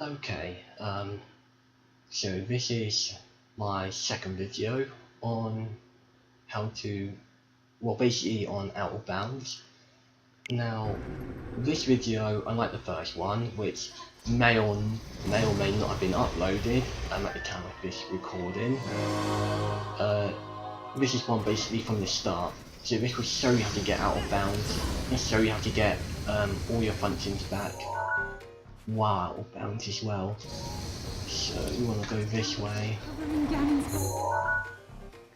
Okay, so this is my second video on how to, well, basically on Out of Bounds. Now, this video, unlike the first one, which may or may not have been uploaded at the time of this recording, this is one basically from the start. So this will show you how to get out of bounds and show you how to get all your functions back. Wow, bounds as well. So we want to go this way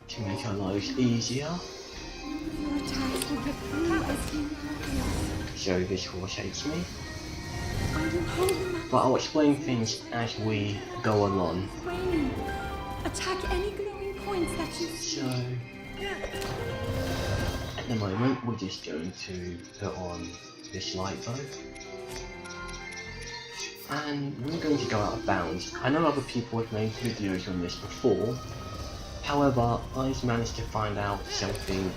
to make our lives easier. So this horse hates me. But I'll explain things as we go along. Attack any glowing points that you see. So at the moment we're just going to put on this light bow. And we're going to go out of bounds. I know other people have made videos on this before. However, I've managed to find out something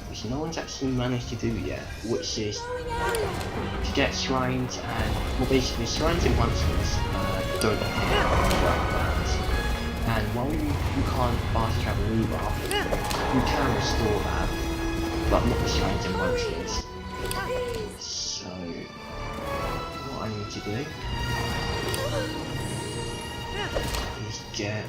which no one's actually managed to do yet, which is to get shrines and, well, basically shrines and monsters don't appear out of bounds. And while you can't fast travel either, you can restore that, but not the shrines and monsters. So what I need to do is get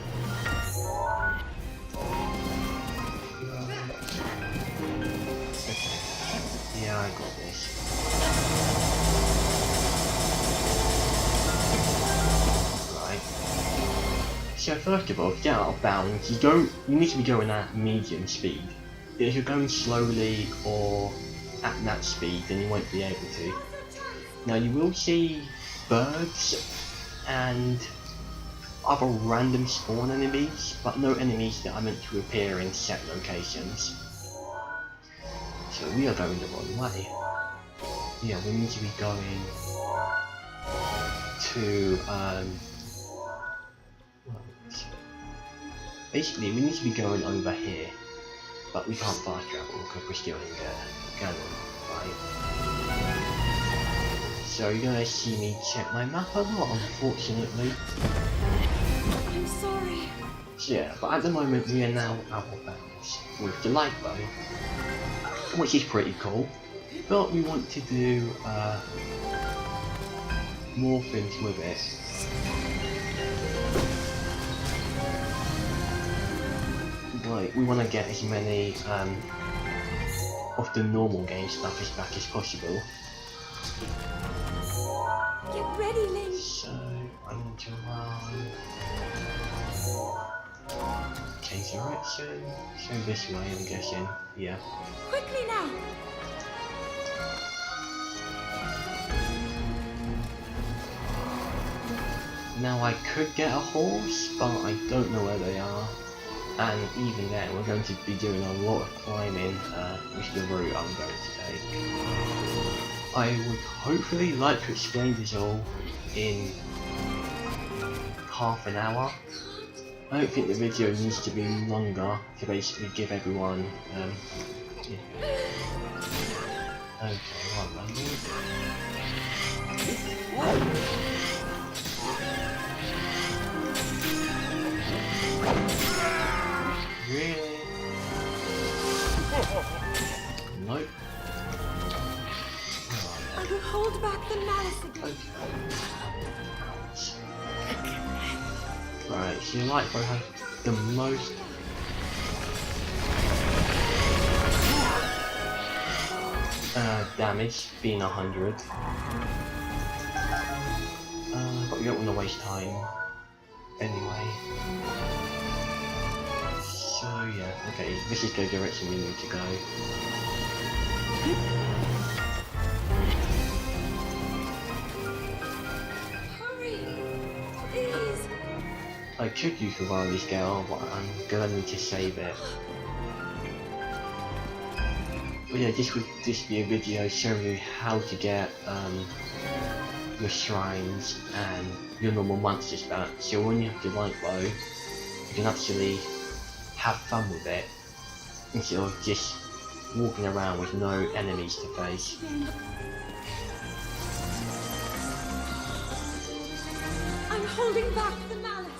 yeah, I got this. Right. So first of all, to get out of bounds, you need to be going at medium speed. If you're going slowly or at that speed, then you won't be able to. Now you will see birds and other random spawn enemies, but no enemies that are meant to appear in set locations. So we are going the wrong way. Yeah, we need to be going to basically we need to be going over here, but we can't fast travel because we're still in Ganon, right? So you're gonna see me check my map a lot, unfortunately. I'm sorry. So yeah, but at the moment we are now out of bounds with the light bow, which is pretty cool. But we want to do more things with it. Like, we want to get as many of the normal game stuff as back as possible. Get ready, Link. So I need to run. Change direction. So this way, I'm guessing. Yeah. Quickly now. Now I could get a horse, but I don't know where they are. And even then, we're going to be doing a lot of climbing, which is the route I'm going to take. I would hopefully like to explain this all in half an hour. I don't think the video needs to be longer to basically give everyone, yeah. Okay, one moment. Really? Nope. I will hold back the malice again. Okay. Right, so your light bow has the most damage, being 100. But we don't want to waste time anyway. So yeah, okay, this is the direction we need to go. Hurry, please. I could use the Riley scale, but I'm gonna need to save it. But yeah, this would just be a video showing you how to get your shrines and your normal monsters back. So when you have your light bow, you can actually have fun with it instead of just walking around with no enemies to face. holding back the malice.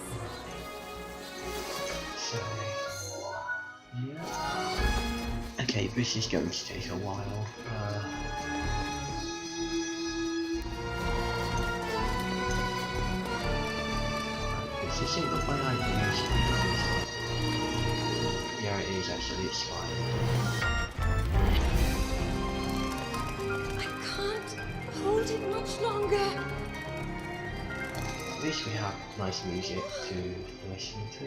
So, yeah. Okay, this is going to take a while. This isn't the way I usually do it. Yeah, it is actually, it's fine. I can't hold it much longer. At least we have nice music to listen to.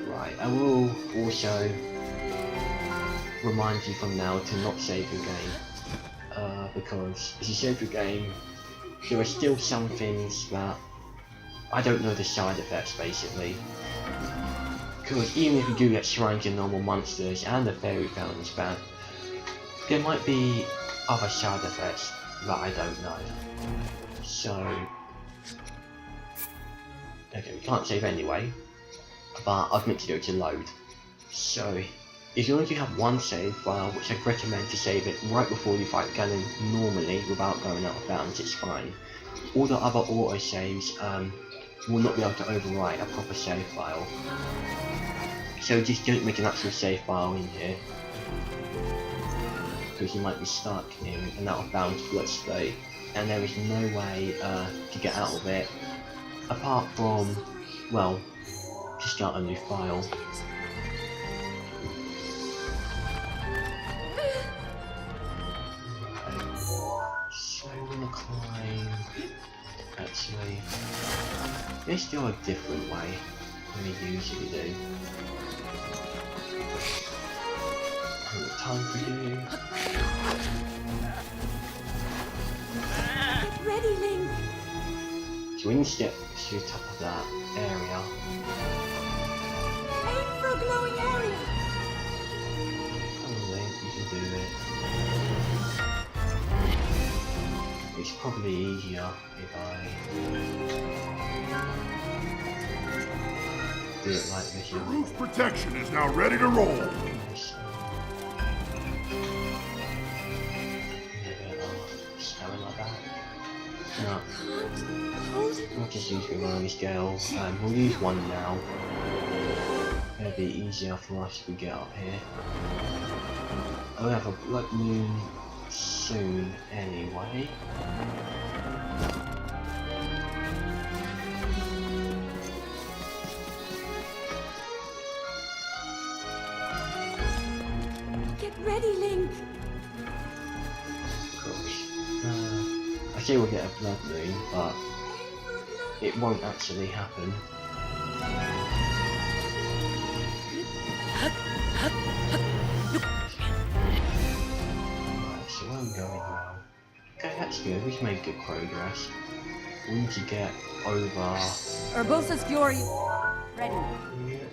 Right, I will also remind you from now to not save your game. Because if you save your game, there are still some things that I don't know the side effects basically. Because even if you do get shrines and normal monsters and the fairy fountains back, there might be other side effects that I don't know. So, okay, we can't save anyway, but I've meant to go to load. So, as long as you have one save file, which I'd recommend to save it right before you fight Ganon normally without going out of bounds, it's fine. All the other autosaves will not be able to overwrite a proper save file. So just don't make an actual save file in here, because you might be stuck in an out of bounds flood state, and there is no way to get out of it, apart from, well, to start a new file. So I'm gonna climb, actually, let's do a different way than we usually do. Time for you. Get ready, Link. So we need to get to the top of that area. Aim for a glowing area. Come on, Link, you can do it. It's probably easier if I do it like this. The roof's protection is now ready to roll. No, we'll just use the rolling scale. We'll use one now. It'll be easier for us if we get up here. I'll have a blood moon soon anyway. Get ready, Link. I say we'll get a blood moon, but it won't actually happen. Right, so I'm going well. Okay, that's good. We've made good progress. We need to get over. Urbosa's Fury. Ready. Yeah.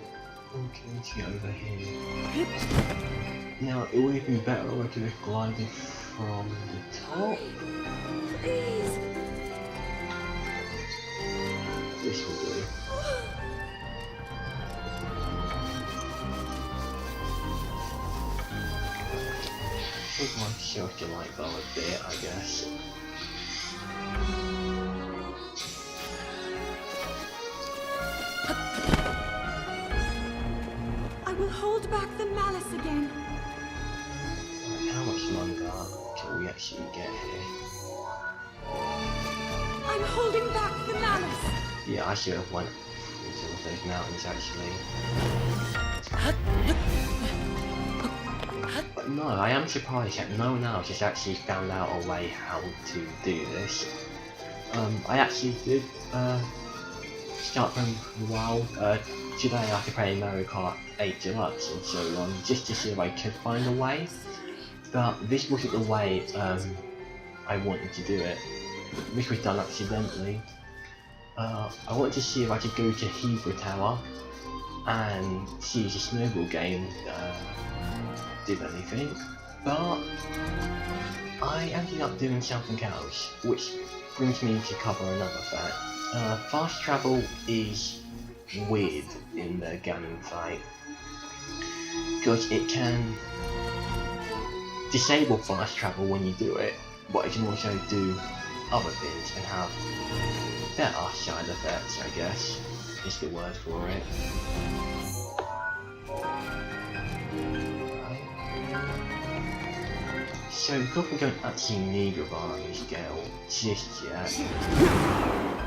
Okay, let's get over here. Now, it would have been better if I could have glided from the top. Please. This will do. Take myself to light bulb a bit, I guess. I will hold back the malice again. Right, how much longer till we actually get here? I'm holding back the malice. Yeah, I should have went into those mountains actually. But no, I am surprised that no one else has actually found out a way how to do this. I actually did start playing for a while. Today after playing Mario Kart 8 Deluxe and so on, just to see if I could find a way. But this wasn't the way I wanted to do it. This was done accidentally. I wanted to see if I could go to Hebrew Tower and see if the snowball game did anything, but I ended up doing something else, which brings me to cover another fact. Fast travel is weird in the Ganon fight, because it can disable fast travel when you do it, but it can also do other things and have better side effects, I guess, is the word for it. So because we don't actually need Revival Scale just yet,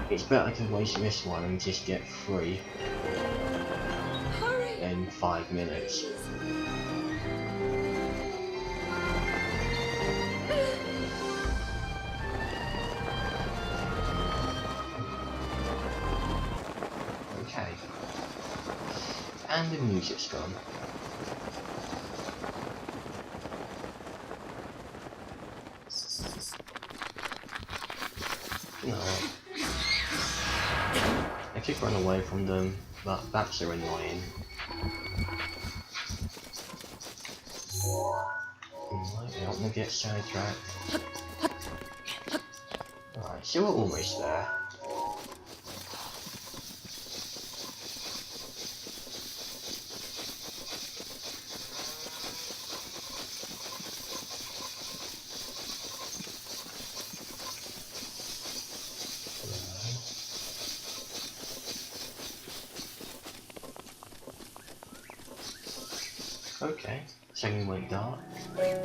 it's better to waste this one and just get 3 in 5 minutes. Okay. And the music's gone. No. I keep running away from them, but bats are annoying. Right, I don't want to get sidetracked. Alright, so we're almost there. Okay, second went dark. Okay,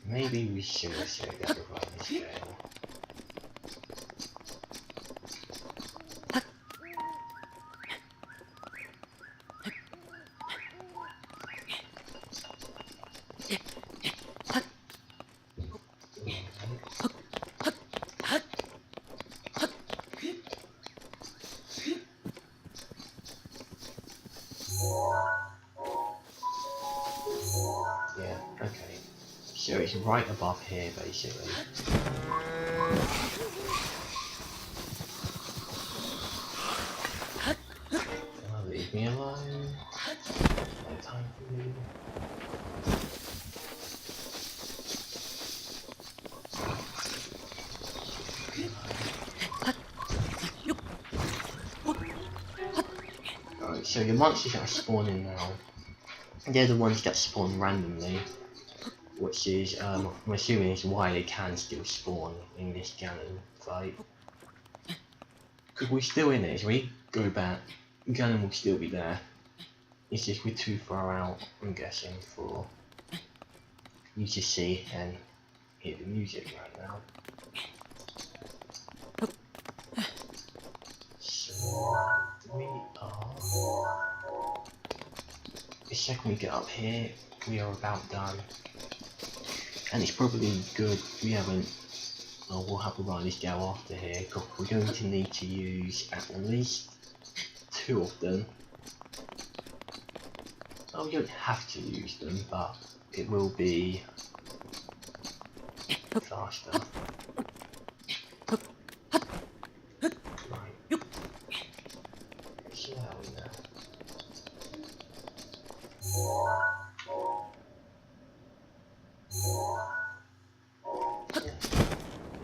maybe we should have saved that Revival Scale. Yeah, okay. So it's right above here, basically. Oh, leave me alone. No time for you. Alright, so the monsters that are spawning now, they're the ones that spawn randomly, which is, I'm assuming is why they can still spawn in this Ganon fight. Because we're still in it, so we go back, Ganon will still be there. It's just we're too far out, I'm guessing, for you to see and hear the music right now. So, we are... The second we get up here, we are about done. And it's probably good we haven't... Well, we'll have to run this go after here, because we're going to need to use at least 2 of them. Well, we don't have to use them, but it will be faster. Right. So,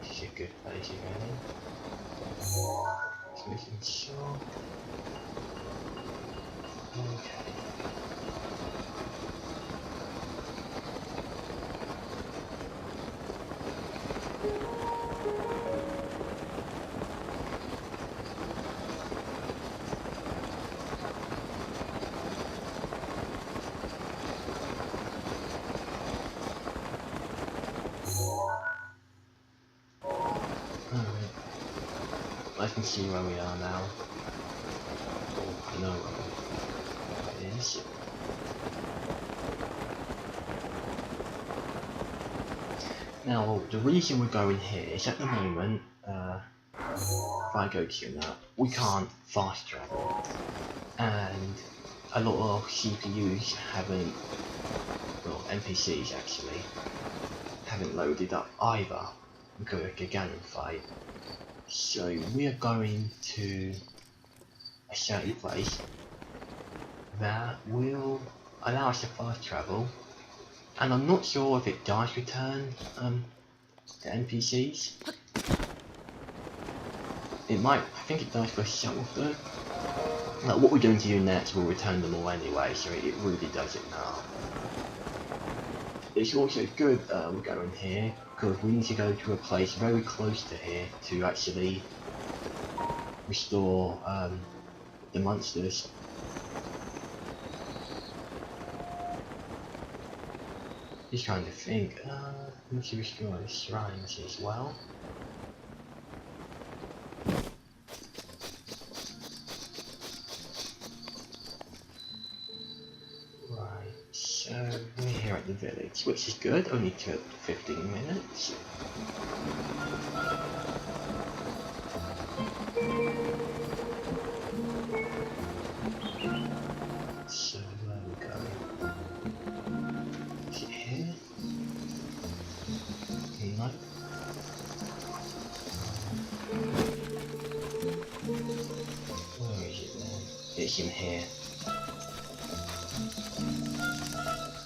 this is a good place again. It's making sure. Okay. I can see where we are now. Oh, I know where it is. Now, the reason we're going here is at the moment, if I go to that, we can't fast travel. And a lot of CPUs haven't, well, NPCs actually, haven't loaded up either. We've got a Ganon fight. So we are going to a certain place that will allow us to fast travel, and I'm not sure if it does return to NPCs. It might, I think it does for some of them. Like, what we're going to do next will return them all anyway, so it really does it now. It's also good we're going here, because we need to go to a place very close to here to actually restore the monsters. Just trying to think, we need to restore the shrines as well. Right, so we're here at the village, which is good, only took 15 minutes. So where we go? Is it here? No. Where is it then? It's in here.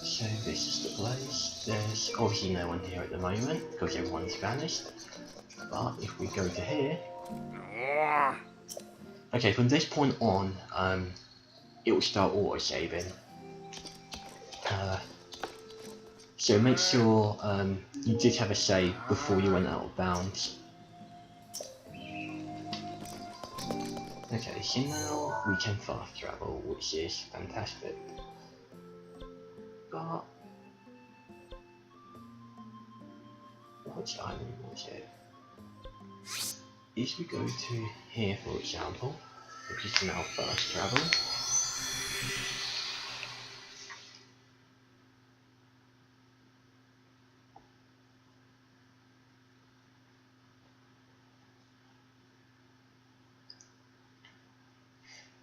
So this is the place. There's obviously no one here at the moment because everyone's vanished. But if we go to here, okay, from this point on, it will start auto-saving. So make sure you did have a save before you went out of bounds. Okay, so now we can fast travel, which is fantastic. But which island was it? If we go to here, for example, which is now fast travel.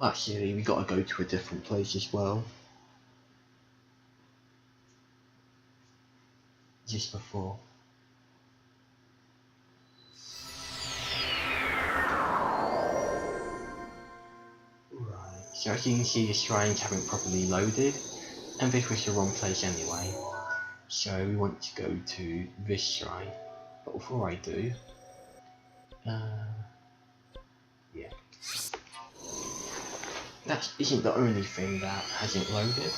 Actually, we gotta go to a different place as well. Just before. Right, so as you can see, the shrines haven't properly loaded, and this was the wrong place anyway. So we want to go to this shrine, but before I do, yeah. That isn't the only thing that hasn't loaded.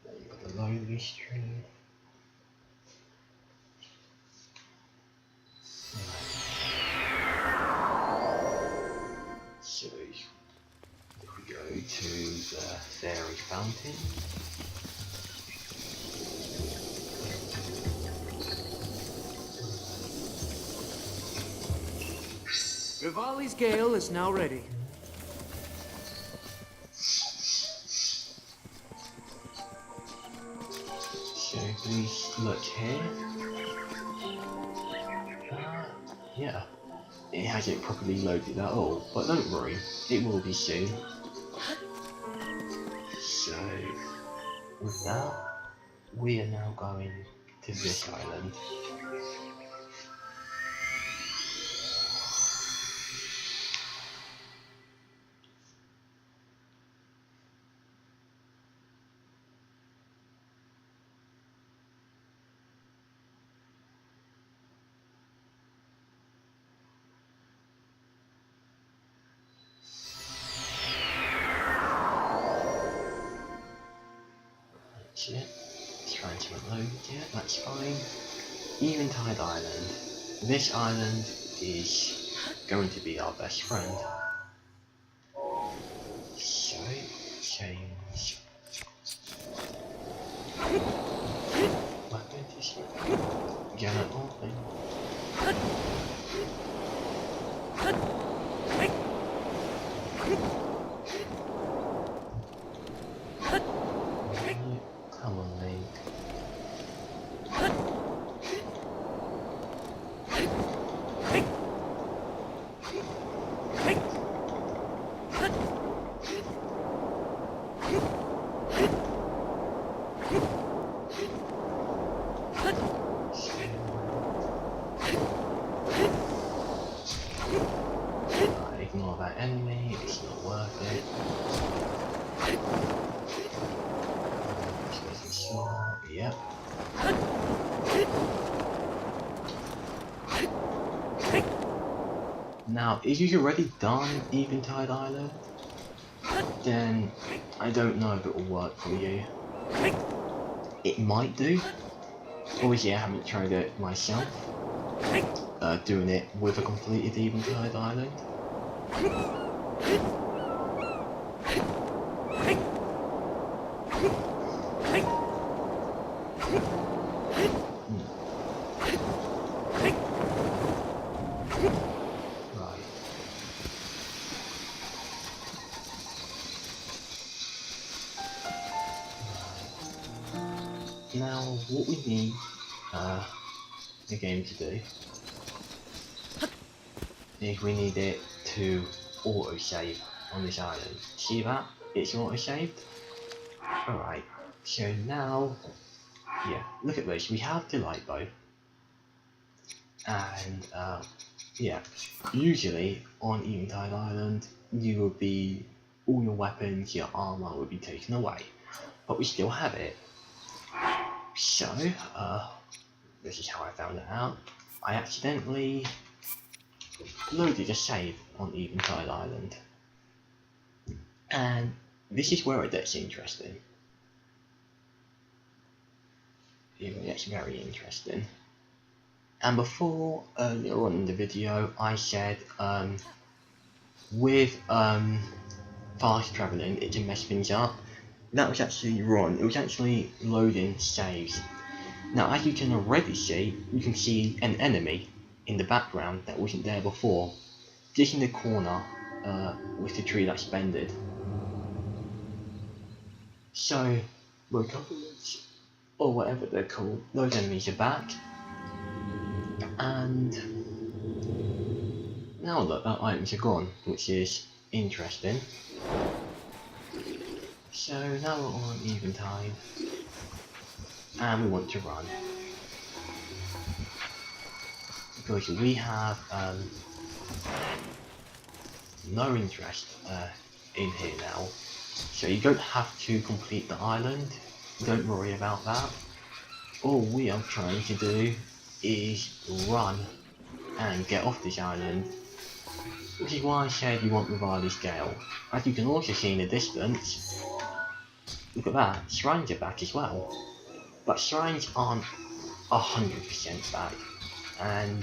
Then you've got the load stream. So if we go to the fairy fountain. Rivali's Gale is now ready. So please look here. Yeah, it hasn't properly loaded at all, but don't worry, it will be soon. So with that, we are now going to this island. Yet. It's trying to load yet, that's fine. Eventide Island. This island is going to be our best friend. So, change. Weapon issue. Get it open. Come on, Link. Now, if you've already done Eventide Island, then I don't know if it will work for you. It might do. Obviously, I haven't tried it myself, doing it with a completed Eventide Island. Now, what we need the game to do is we need it to auto-save on this island. See that? It's auto-saved? Alright, so now, yeah, look at this. We have the light bow. And, yeah, usually on Eventide Island, you would be, all your weapons, your armor would be taken away. But we still have it. So, this is how I found it out. I accidentally loaded a save on Eventide Island. And this is where it gets interesting. It gets very interesting. And before, earlier on in the video, I said, with fast travelling, it can mess things up. That was actually wrong. It was actually loading saves. Now, as you can already see, you can see an enemy in the background that wasn't there before, just in the corner with the tree that's bended. So, regardless, or whatever they're called, those enemies are back. And now look, our items are gone, which is interesting. So now we're on Eventide, and we want to run. Because we have no interest in here now. So you don't have to complete the island, don't worry about that. All we are trying to do is run and get off this island. Which is why I said you want Revived Scale. As you can also see in the distance, look at that, shrines are back as well. But shrines aren't 100% back. And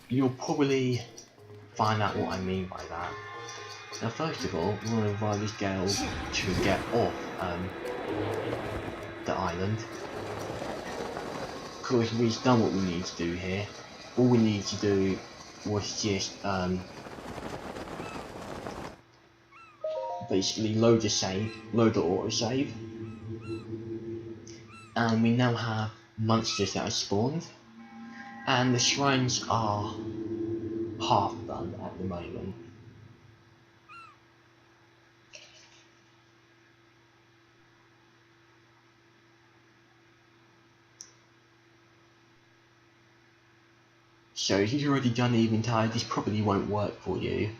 you'll probably find out what I mean by that. Now first of all, we want to revive this gale to get off the island. Because we've done what we need to do here. All we need to do was just basically load the save, load the autosave. And we now have monsters that are spawned. And the shrines are half done at the moment. So if you've already done Eventide, this probably won't work for you.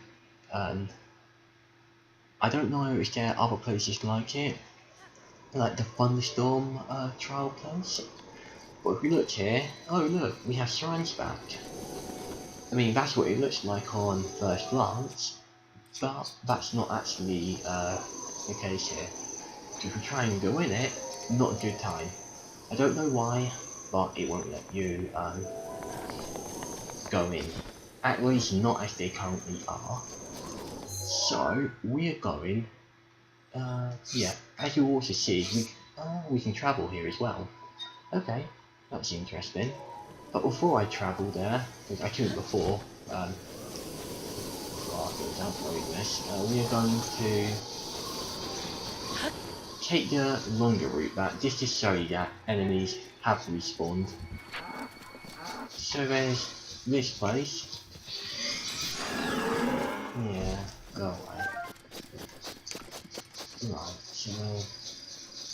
I don't know if there are other places like it, like the Thunderstorm trial place. But if we look here, oh look, we have shrines back. I mean, that's what it looks like on first glance, but that's not actually the case here. So if we try and go in it, not a good time. I don't know why, but it won't let you go in. At least not as they currently are. So we are going, yeah, as you also see, we can travel here as well. Okay, that's interesting. But before I travel there, which I couldn't before I was uploading this, we are going to take the longer route back, just to show you that enemies have respawned. So there's this place. Yeah, go away. Right, so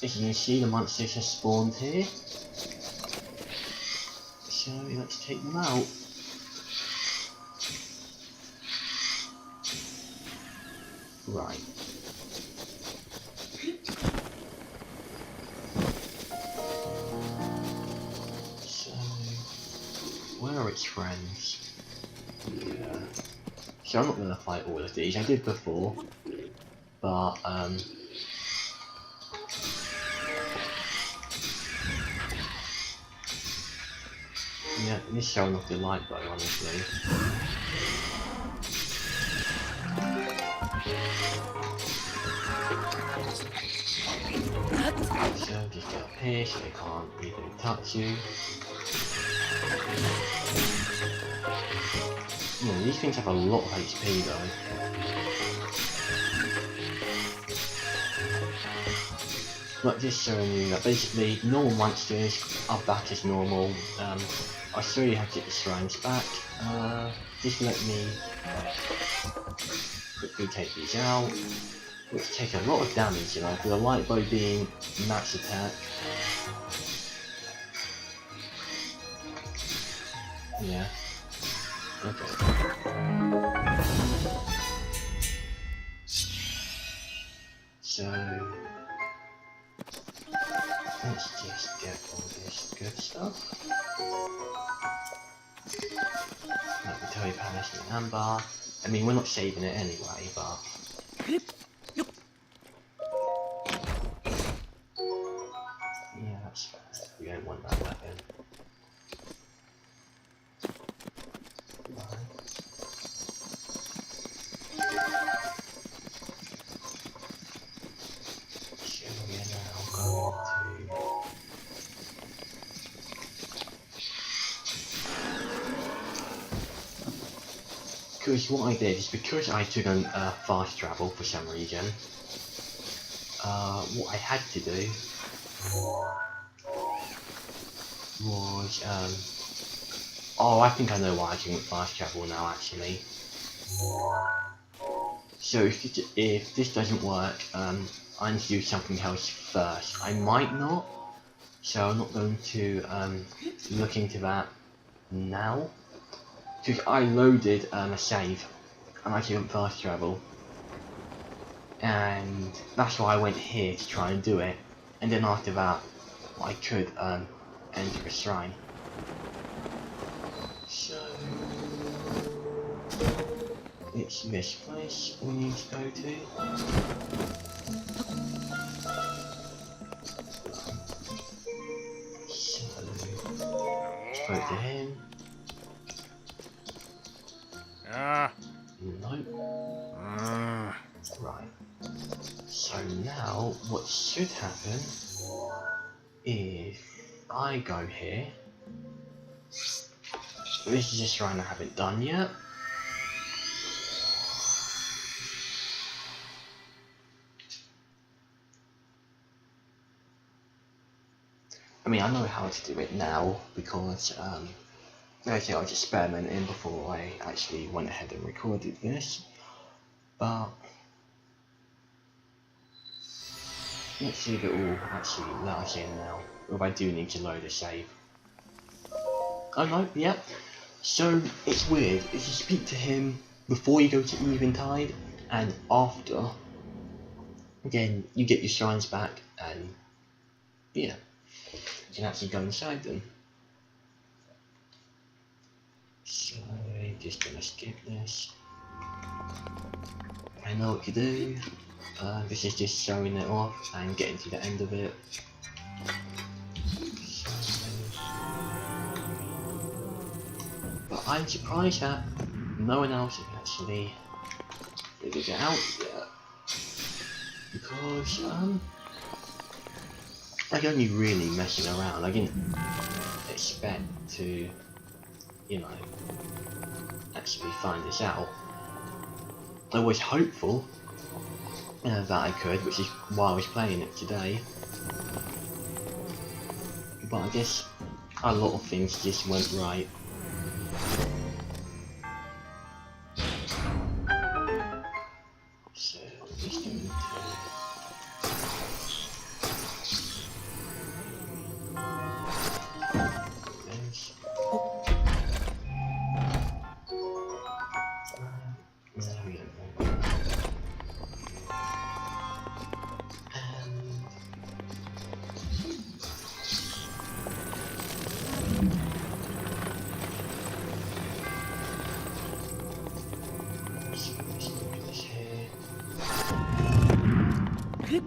as you can see, the monsters have spawned here. So let's take them out. Right. So where are its friends? Yeah. So I'm not going to fight all of these. I did before, but yeah, this showing off the light bow, honestly. So just get up here so they can't even touch you. Yeah, these things have a lot of HP though. But just showing you that basically normal monsters are back as normal. I'll show you how to get the shrines back. Just let me quickly take these out, which take a lot of damage, you know, for the light bow being max attack. Yeah. Okay. So let's just get all this good stuff. Like the Toy Palace and Amber. I mean, we're not saving it anyway, but yeah, that's fair. We don't want that weapon. So we're now going to because what I did is because I took on fast travel for some reason, what I had to do was, oh, I think I know why I didn't fast travel now actually. So if this doesn't work, I need to do something else first. I might not, so I'm not going to look into that now. Because I loaded a save and I couldn't fast travel, and that's why I went here to try and do it, and then after that I could enter a shrine. So it's this place we need to go to. So spoke to him. Nope. Right. So now what should happen is I go here. This is a shrine I haven't done yet. I mean, I know how to do it now because actually I was experimenting before I actually went ahead and recorded this, but let's see if it will actually let us in now, or if I do need to load a save. Oh no, yeah. So it's weird, if you speak to him before you go to Eventide and after, then you get your shrines back and yeah, you can actually go inside them. So I'm just gonna skip this. I know what to do. This is just showing it off and getting to the end of it. So, but I'm surprised that no one else has actually figured it out yet. Because I'm only really messing around. I didn't expect to, you know, actually find this out. I was hopeful that I could, which is why I was playing it today. But I guess a lot of things just went right. So I'm just going to this. There we go. Okay.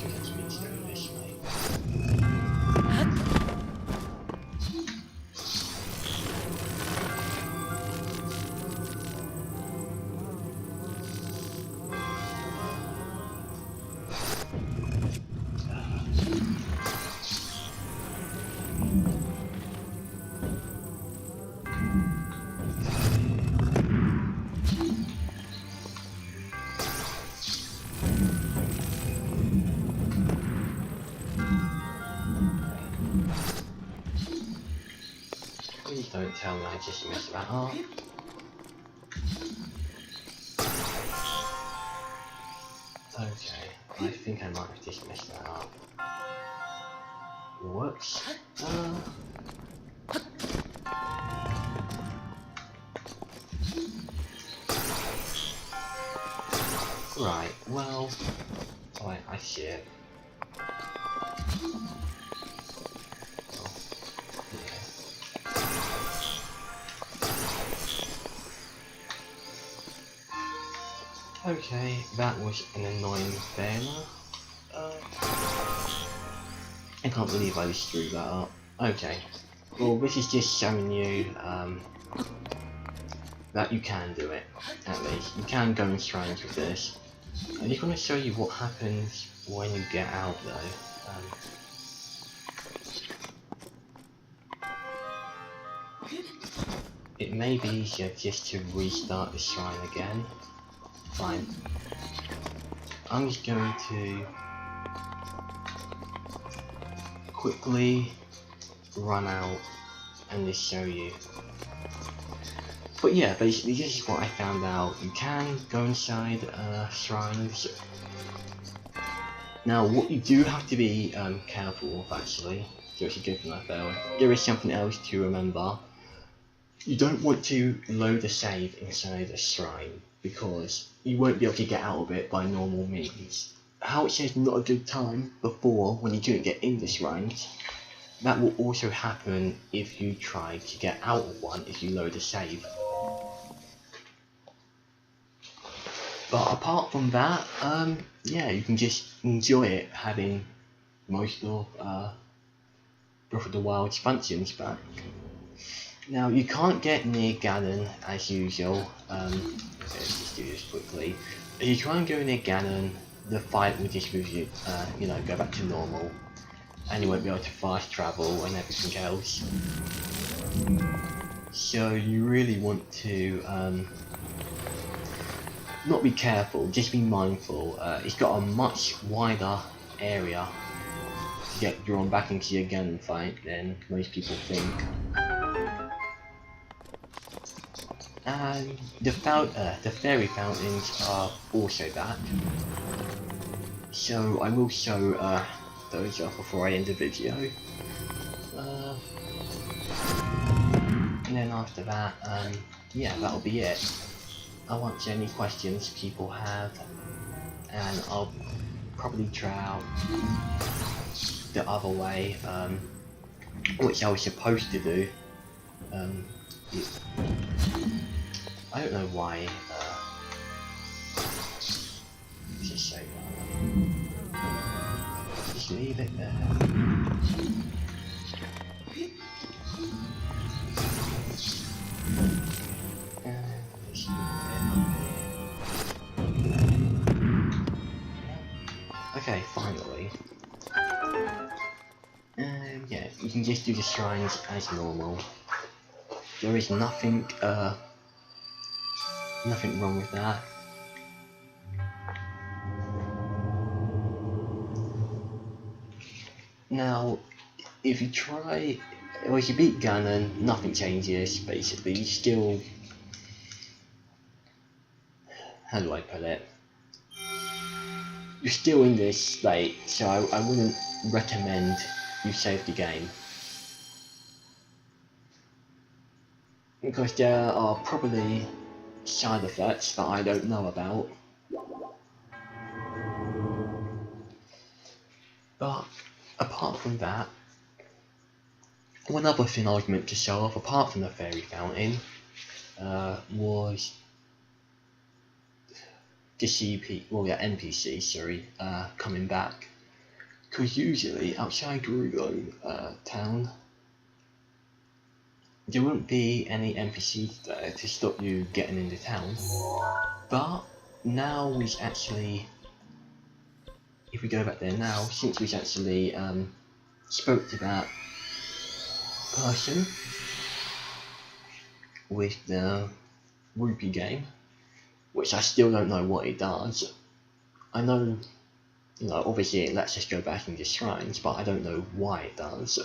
Let's go this way. Please don't tell me I just messed that up. Okay, I think I might have just messed that up. Whoops. Right, well... Oh, I see it. Oh, yeah. Okay, that was an annoying failure. I can't believe I just screwed that up. Okay, well this is just showing you that you can do it, at least. You can go in shrines with this. I just want to show you what happens when you get out though. It may be easier just to restart the shrine again. Fine. I'm just going to quickly run out and just show you. But yeah, basically this is what I found out. You can go inside shrines. Now what you do have to be careful of actually, so it's a good thing I failed. There is something else to remember. You don't want to load a save inside a shrine, because you won't be able to get out of it by normal means. How it says not a good time before when you couldn't get in the shrines, that will also happen if you try to get out of one if you load a save. But apart from that, yeah, you can just enjoy it having most of Breath of the Wild's functions back. Now you can't get near Ganon as usual. Let's just do this quickly. If you try and go near Ganon, the fight will just move you, you know, go back to normal, and you won't be able to fast travel and everything else. So you really want to not be careful, just be mindful. It's got a much wider area to get drawn back into your Ganon fight than most people think. And the fairy fountains are also back. So I will show those off before I end the video. And then after that, yeah, that'll be it. I'll answer any questions people have, and I'll probably try out the other way, which I was supposed to do. I don't know why. Just say that. Just leave it there. Okay, finally. Yeah, you can just do the shrines as normal. There is nothing, nothing wrong with that. Now, if you try, or if you beat Ganon, nothing changes, basically. You still, how do I put it? You're still in this state, so I wouldn't recommend you save the game. Because there are probably side effects that I don't know about. But apart from that, one other thing I was meant to show off, apart from the fairy fountain, was to see NPCs, sorry, coming back. Because usually outside GERUDO town, there wouldn't be any NPCs there to stop you getting into town. But now we've actually, if we go back there now, since we've actually spoke to that person with the rupee game, which I still don't know what it does. I know, you know, obviously it lets us go back into shrines, but I don't know why it does.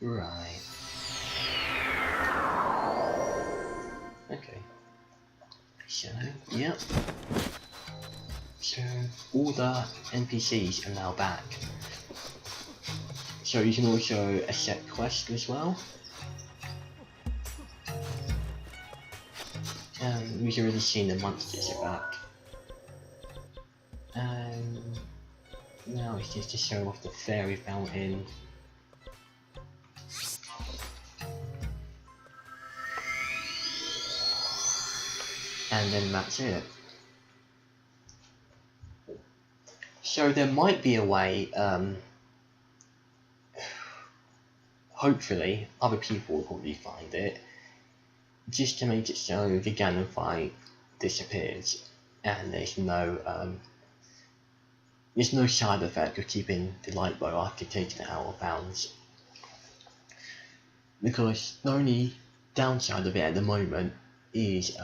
Right. Okay. So, yep. So, all the NPCs are now back. So you can also accept quests as well. We've already seen the monsters are back. And now it's just to show off the fairy fountain. And then that's it. So there might be a way, hopefully, other people will probably find it, just to make it so the Ganon fight disappears, and there's no side effect of keeping the light bow after taking it out of bounds. Because the only downside of it at the moment is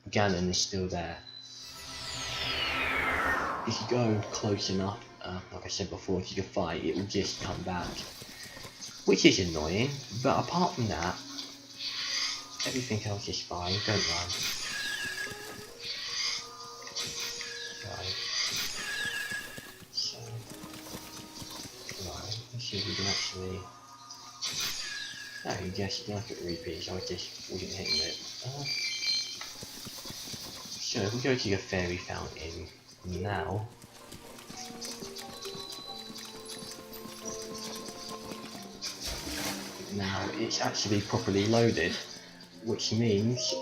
Ganon is still there. If you go close enough, like I said before, to the fight, it will just come back. Which is annoying, but apart from that, everything else is fine, don't run. Right. So, right, let's see if we can actually... Oh, yes, like it repeats, I just wasn't hitting it. So, if we go to the fairy fountain now, it's actually properly loaded, which means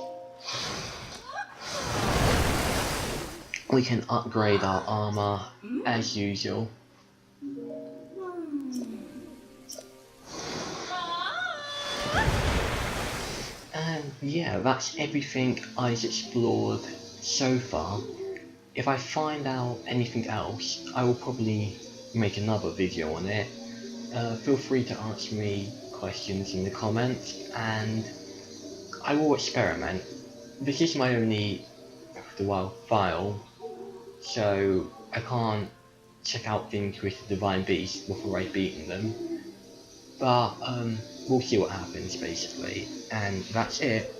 we can upgrade our armor as usual. And yeah, that's everything I've explored so far. If I find out anything else, I will probably make another video on it. Feel free to ask me questions in the comments, and I will experiment. This is my only file, so I can't check out things with the Divine Beast before I've beaten them. But we'll see what happens basically, and that's it.